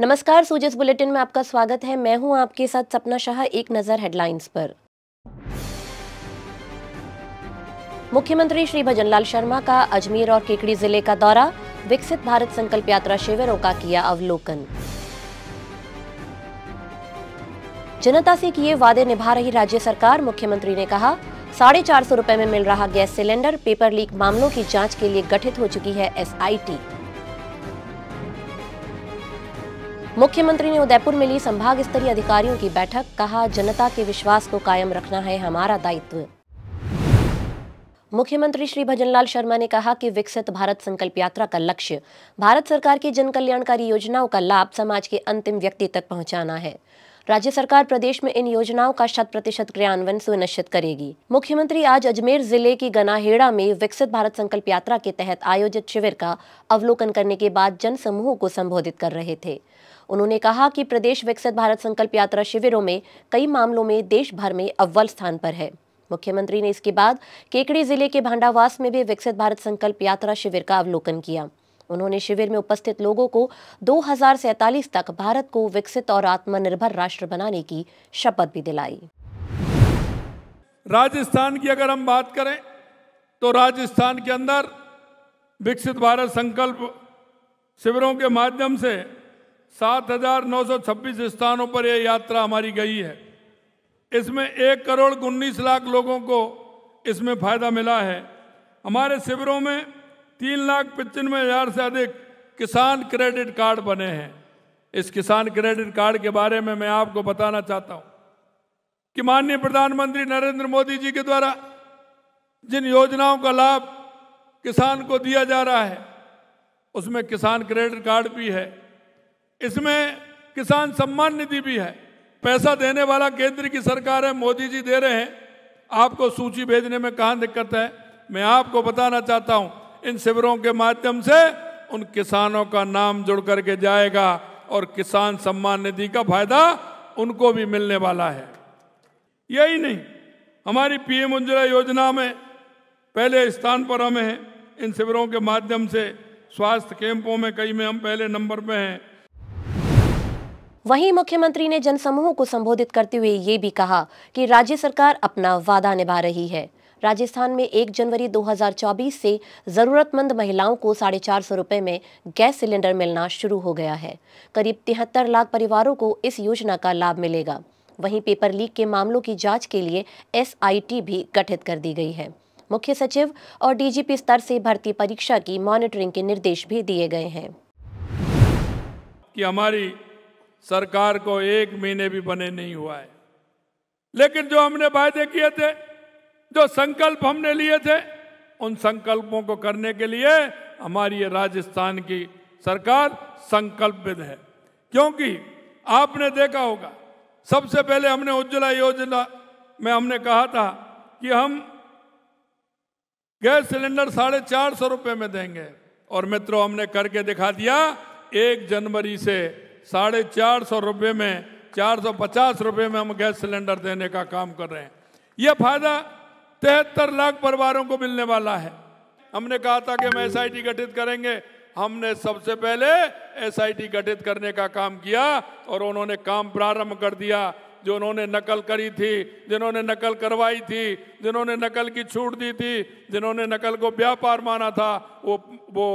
नमस्कार, सूजस बुलेटिन में आपका स्वागत है। मैं हूं आपके साथ सपना शाह। एक नजर हेडलाइंस पर। मुख्यमंत्री श्री भजनलाल शर्मा का अजमेर और केकड़ी जिले का दौरा, विकसित भारत संकल्प यात्रा शिविरों का किया अवलोकन। जनता से किए वादे निभा रही राज्य सरकार, मुख्यमंत्री ने कहा 450 रुपए में मिल रहा गैस सिलेंडर। पेपर लीक मामलों की जांच के लिए गठित हो चुकी है SIT। मुख्यमंत्री ने उदयपुर में ली संभाग स्तरीय अधिकारियों की बैठक, कहा जनता के विश्वास को कायम रखना है हमारा दायित्व। मुख्यमंत्री श्री भजनलाल शर्मा ने कहा कि विकसित भारत संकल्प यात्रा का लक्ष्य भारत सरकार की जन कल्याणकारी योजनाओं का लाभ समाज के अंतिम व्यक्ति तक पहुंचाना है। राज्य सरकार प्रदेश में इन योजनाओं का 100% क्रियान्वयन सुनिश्चित करेगी। मुख्यमंत्री आज अजमेर जिले की गनाहेड़ा में विकसित भारत संकल्प यात्रा के तहत आयोजित शिविर का अवलोकन करने के बाद जन समूह को संबोधित कर रहे थे। उन्होंने कहा कि प्रदेश विकसित भारत संकल्प यात्रा शिविरों में कई मामलों में देश भर में अव्वल स्थान पर है। मुख्यमंत्री ने इसके बाद केकड़ी जिले के भांडावास में भी विकसित भारत संकल्प यात्रा शिविर का अवलोकन किया। उन्होंने शिविर में उपस्थित लोगों को 2047 तक भारत को विकसित और आत्मनिर्भर राष्ट्र बनाने की शपथ भी दिलाई। राजस्थान की अगर हम बात करें तो राजस्थान के अंदर विकसित भारत संकल्प शिविरों के माध्यम से 7,926 स्थानों पर यह यात्रा हमारी गई है। इसमें 1,19,00,000 लोगों को इसमें फायदा मिला है। हमारे शिविरों में 3,95,000 से अधिक किसान क्रेडिट कार्ड बने हैं। इस किसान क्रेडिट कार्ड के बारे में मैं आपको बताना चाहता हूं कि माननीय प्रधानमंत्री नरेंद्र मोदी जी के द्वारा जिन योजनाओं का लाभ किसान को दिया जा रहा है उसमें किसान क्रेडिट कार्ड भी है, इसमें किसान सम्मान निधि भी है। पैसा देने वाला केंद्र की सरकार है, मोदी जी दे रहे हैं। आपको सूची भेजने में कहाँ दिक्कत है? मैं आपको बताना चाहता हूं, इन शिविरों के माध्यम से उन किसानों का नाम जुड़ करके जाएगा और किसान सम्मान निधि का फायदा उनको भी मिलने वाला है। यही नहीं, हमारी PM उज्ज्वला योजना में पहले स्थान पर हम हैं। इन शिविरों के माध्यम से स्वास्थ्य कैंपों में कई में हम पहले नंबर पे हैं। वहीं मुख्यमंत्री ने जनसमूह को संबोधित करते हुए ये भी कहा कि राज्य सरकार अपना वादा निभा रही है। राजस्थान में 1 जनवरी 2024 से जरूरतमंद महिलाओं को 450 रुपए में गैस सिलेंडर मिलना शुरू हो गया है। करीब 73 लाख परिवारों को इस योजना का लाभ मिलेगा। वहीं पेपर लीक के मामलों की जांच के लिए SIT भी गठित कर दी गई है। मुख्य सचिव और DGP स्तर से भर्ती परीक्षा की मॉनिटरिंग के निर्देश भी दिए गए हैं। कि हमारी सरकार को 1 महीने भी बने नहीं हुआ है, लेकिन जो हमने वायदे किए थे, जो संकल्प हमने लिए थे, उन संकल्पों को करने के लिए हमारी ये राजस्थान की सरकार संकल्पित है। क्योंकि आपने देखा होगा, सबसे पहले हमने उज्ज्वला योजना में हमने कहा था कि हम गैस सिलेंडर 450 रुपए में देंगे, और मित्रों हमने करके दिखा दिया। 1 जनवरी से 450 रुपए में 450 रुपए में हम गैस सिलेंडर देने का काम कर रहे हैं। यह फायदा 73 लाख परिवारों को मिलने वाला है। हमने कहा था कि हम SIT गठित करेंगे, हमने सबसे पहले SIT गठित करने का काम किया और उन्होंने काम प्रारंभ कर दिया। जो उन्होंने नकल करी थी, जिन्होंने नकल करवाई थी, जिन्होंने नकल की छूट दी थी, जिन्होंने नकल को व्यापार माना था, वो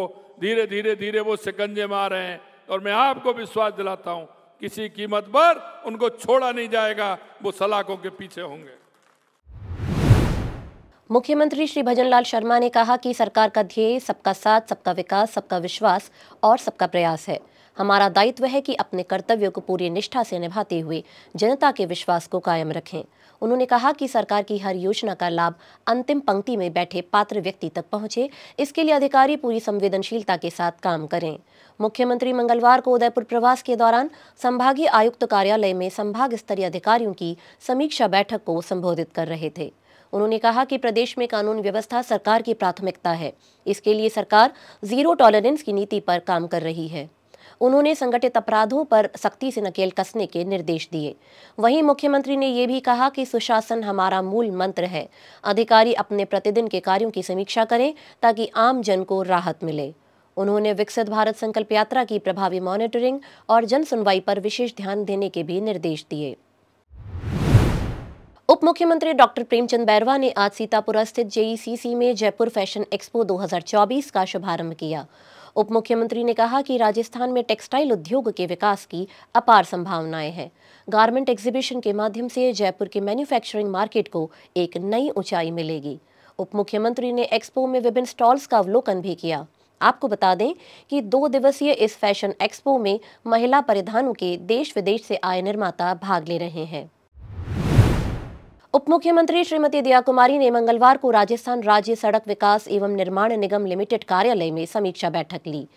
धीरे धीरे वो शिकंजे में आ रहे हैं। और मैं आपको विश्वास दिलाता हूं, किसी कीमत पर उनको छोड़ा नहीं जाएगा, वो सलाखों के पीछे होंगे। मुख्यमंत्री श्री भजनलाल शर्मा ने कहा कि सरकार का ध्येय सबका साथ, सबका विकास, सबका विश्वास और सबका प्रयास है। हमारा दायित्व है कि अपने कर्तव्यों को पूरी निष्ठा से निभाते हुए जनता के विश्वास को कायम रखें। उन्होंने कहा कि सरकार की हर योजना का लाभ अंतिम पंक्ति में बैठे पात्र व्यक्ति तक पहुंचे, इसके लिए अधिकारी पूरी संवेदनशीलता के साथ काम करें। मुख्यमंत्री मंगलवार को उदयपुर प्रवास के दौरान संभागीय आयुक्त कार्यालय में संभाग स्तरीय अधिकारियों की समीक्षा बैठक को संबोधित कर रहे थे। उन्होंने कहा कि प्रदेश में कानून व्यवस्था सरकार की प्राथमिकता है। इसके लिए सरकार जीरो टॉलरेंस की नीति पर काम कर रही है। उन्होंने संगठित अपराधों पर सख्ती से नकेल कसने के निर्देश दिए। वहीं मुख्यमंत्री ने ये भी कहा कि सुशासन हमारा मूल मंत्र है। अधिकारी अपने प्रतिदिन के कार्यों की समीक्षा करें ताकि आम जन को राहत मिले। उन्होंने विकसित भारत संकल्प यात्रा की प्रभावी मॉनिटरिंग और जन सुनवाई पर विशेष ध्यान देने के भी निर्देश दिए। उप मुख्यमंत्री डॉक्टर प्रेमचंद बैरवा ने आज सीतापुर स्थित JECC में जयपुर फैशन एक्सपो 2024 का शुभारंभ किया। उप मुख्यमंत्री ने कहा कि राजस्थान में टेक्सटाइल उद्योग के विकास की अपार संभावनाएं हैं। गारमेंट एग्जीबिशन के माध्यम से जयपुर के मैन्युफैक्चरिंग मार्केट को एक नई ऊंचाई मिलेगी। उप मुख्यमंत्री ने एक्सपो में विभिन्न स्टॉल्स का अवलोकन भी किया। आपको बता दें कि 2 दिवसीय इस फैशन एक्सपो में महिला परिधानों के देश विदेश से आए निर्माता भाग ले रहे हैं। उप मुख्यमंत्री श्रीमती दया कुमारी ने मंगलवार को राजस्थान राज्य सड़क विकास एवं निर्माण निगम लिमिटेड कार्यालय में समीक्षा बैठक ली।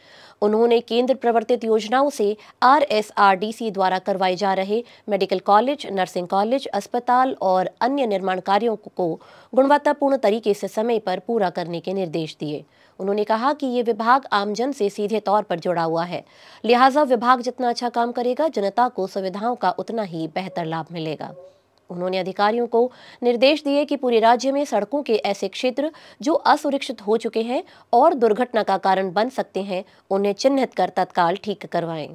उन्होंने केंद्र प्रवर्तित योजनाओं से RSRDC द्वारा करवाए जा रहे मेडिकल कॉलेज, नर्सिंग कॉलेज, अस्पताल और अन्य निर्माण कार्यों को गुणवत्तापूर्ण तरीके से समय पर पूरा करने के निर्देश दिए। उन्होंने कहा कि ये विभाग आमजन से सीधे तौर पर जुड़ा हुआ है, लिहाजा विभाग जितना अच्छा काम करेगा, जनता को सुविधाओं का उतना ही बेहतर लाभ मिलेगा। उन्होंने अधिकारियों को निर्देश दिए कि पूरे राज्य में सड़कों के ऐसे क्षेत्र जो असुरक्षित हो चुके हैं और दुर्घटना का कारण बन सकते हैं, उन्हें चिन्हित कर तत्काल ठीक करवाएं।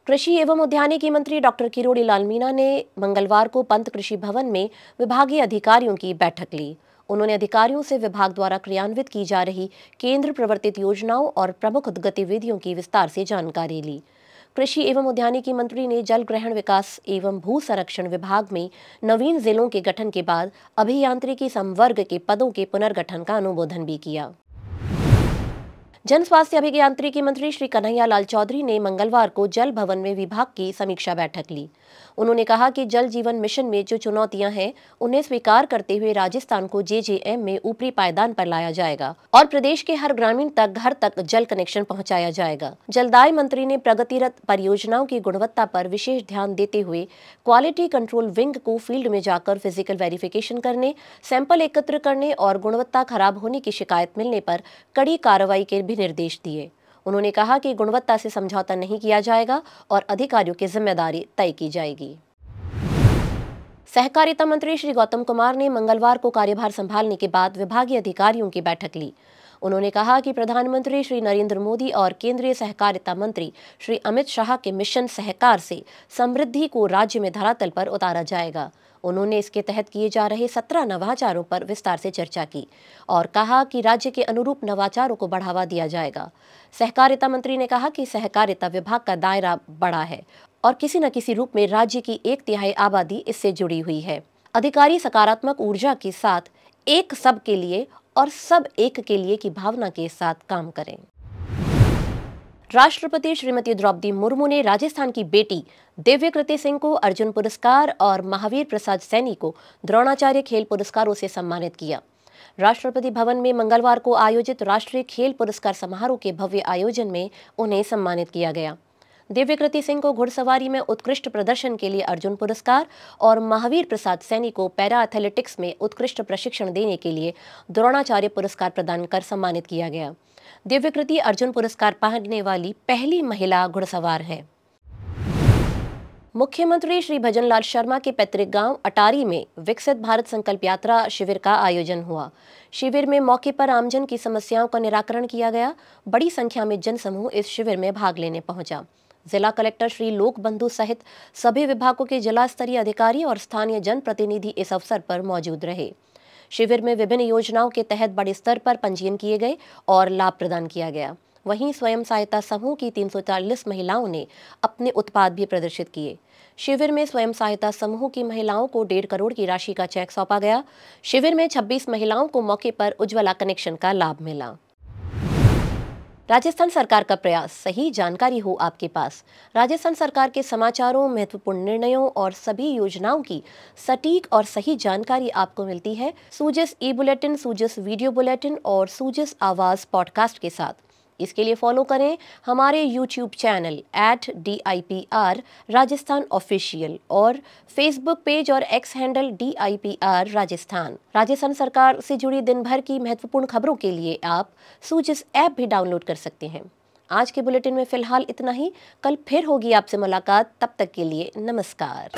कृषि एवं उद्यानिकी मंत्री डॉक्टर किरोड़ी लाल मीणा ने मंगलवार को पंत कृषि भवन में विभागीय अधिकारियों की बैठक ली। उन्होंने अधिकारियों से विभाग द्वारा क्रियान्वित की जा रही केंद्र प्रवर्तित योजनाओं और प्रमुख गतिविधियों की विस्तार से जानकारी ली। कृषि एवं उद्यानिकी मंत्री ने जल ग्रहण विकास एवं भू संरक्षण विभाग में नवीन जिलों के गठन के बाद अभियांत्रिकी संवर्ग के पदों के पुनर्गठन का अनुमोदन भी किया। जन स्वास्थ्य अभियांत्रिकी मंत्री श्री कन्हैया लाल चौधरी ने मंगलवार को जल भवन में विभाग की समीक्षा बैठक ली। उन्होंने कहा कि जल जीवन मिशन में जो चुनौतियां हैं, उन्हें स्वीकार करते हुए राजस्थान को JJM में ऊपरी पायदान पर लाया जाएगा और प्रदेश के हर ग्रामीण तक घर तक जल कनेक्शन पहुंचाया जाएगा। जलदाय मंत्री ने प्रगतिरत परियोजनाओं की गुणवत्ता पर विशेष ध्यान देते हुए क्वालिटी कंट्रोल विंग को फील्ड में जाकर फिजिकल वेरिफिकेशन करने, सैंपल एकत्र करने और गुणवत्ता खराब होने की शिकायत मिलने पर कड़ी कार्रवाई के भी निर्देश दिए। उन्होंने कहा कि गुणवत्ता से समझौता नहीं किया जाएगा और अधिकारियों की जिम्मेदारी तय की जाएगी। सहकारिता मंत्री श्री गौतम कुमार ने मंगलवार को कार्यभार संभालने के बाद विभागीय अधिकारियों की बैठक ली। उन्होंने कहा कि प्रधानमंत्री श्री नरेंद्र मोदी और केंद्रीय सहकारिता मंत्री श्री अमित शाह के मिशन सहकार से समृद्धि को राज्य में धरातल पर उतारा जाएगा। उन्होंने इसके तहत किए जा रहे 17 नवाचारों पर विस्तार से चर्चा की और कहा कि राज्य के अनुरूप नवाचारों को बढ़ावा दिया जाएगा। सहकारिता मंत्री ने कहा कि सहकारिता विभाग का दायरा बड़ा है और किसी न किसी रूप में राज्य की 1/3 आबादी इससे जुड़ी हुई है। अधिकारी सकारात्मक ऊर्जा के साथ एक सब के लिए और सब एक के लिए की भावना के साथ काम करें। राष्ट्रपति श्रीमती द्रौपदी मुर्मू ने राजस्थान की बेटी दिव्यकृति सिंह को अर्जुन पुरस्कार और महावीर प्रसाद सैनी को द्रोणाचार्य खेल पुरस्कारों से सम्मानित किया। राष्ट्रपति भवन में मंगलवार को आयोजित राष्ट्रीय खेल पुरस्कार समारोह के भव्य आयोजन में उन्हें सम्मानित किया गया। दिव्यकृति सिंह को घुड़सवारी में उत्कृष्ट प्रदर्शन के लिए अर्जुन पुरस्कार और महावीर प्रसाद सैनी को पैरा एथलेटिक्स में उत्कृष्ट प्रशिक्षण देने के लिए द्रोणाचार्य पुरस्कार प्रदान कर सम्मानित किया गया। दिव्यकृति अर्जुन पुरस्कार पाने वाली पहली महिला घुड़सवार है। मुख्यमंत्री श्री भजनलाल शर्मा के पैतृक गांव अटारी में विकसित भारत संकल्प यात्रा शिविर का आयोजन हुआ। शिविर में मौके पर आमजन की समस्याओं का निराकरण किया गया। बड़ी संख्या में जनसमूह इस शिविर में भाग लेने पहुंचा। जिला कलेक्टर श्री लोक बंधु सहित सभी विभागों के जिला स्तरीय अधिकारी और स्थानीय जनप्रतिनिधि इस अवसर पर मौजूद रहे। शिविर में विभिन्न योजनाओं के तहत बड़े स्तर पर पंजीयन किए गए और लाभ प्रदान किया गया। वहीं स्वयं सहायता समूह की 340 महिलाओं ने अपने उत्पाद भी प्रदर्शित किए। शिविर में स्वयं सहायता समूह की महिलाओं को 1.5 करोड़ की राशि का चेक सौंपा गया। शिविर में 26 महिलाओं को मौके पर उज्ज्वला कनेक्शन का लाभ मिला। राजस्थान सरकार का प्रयास, सही जानकारी हो आपके पास। राजस्थान सरकार के समाचारों, महत्वपूर्ण निर्णयों और सभी योजनाओं की सटीक और सही जानकारी आपको मिलती है सूजस ई-बुलेटिन, सूजस वीडियो बुलेटिन और सूजस आवाज पॉडकास्ट के साथ। इसके लिए फॉलो करें हमारे YouTube channel @DIPR Rajasthan official और फेसबुक पेज और X handle DIPR Rajasthan. Rajasthan सरकार से जुड़ी दिन भर की महत्वपूर्ण खबरों के लिए आप सूजस ऐप भी डाउनलोड कर सकते हैं। आज के बुलेटिन में फिलहाल इतना ही। कल फिर होगी आपसे मुलाकात। तब तक के लिए नमस्कार।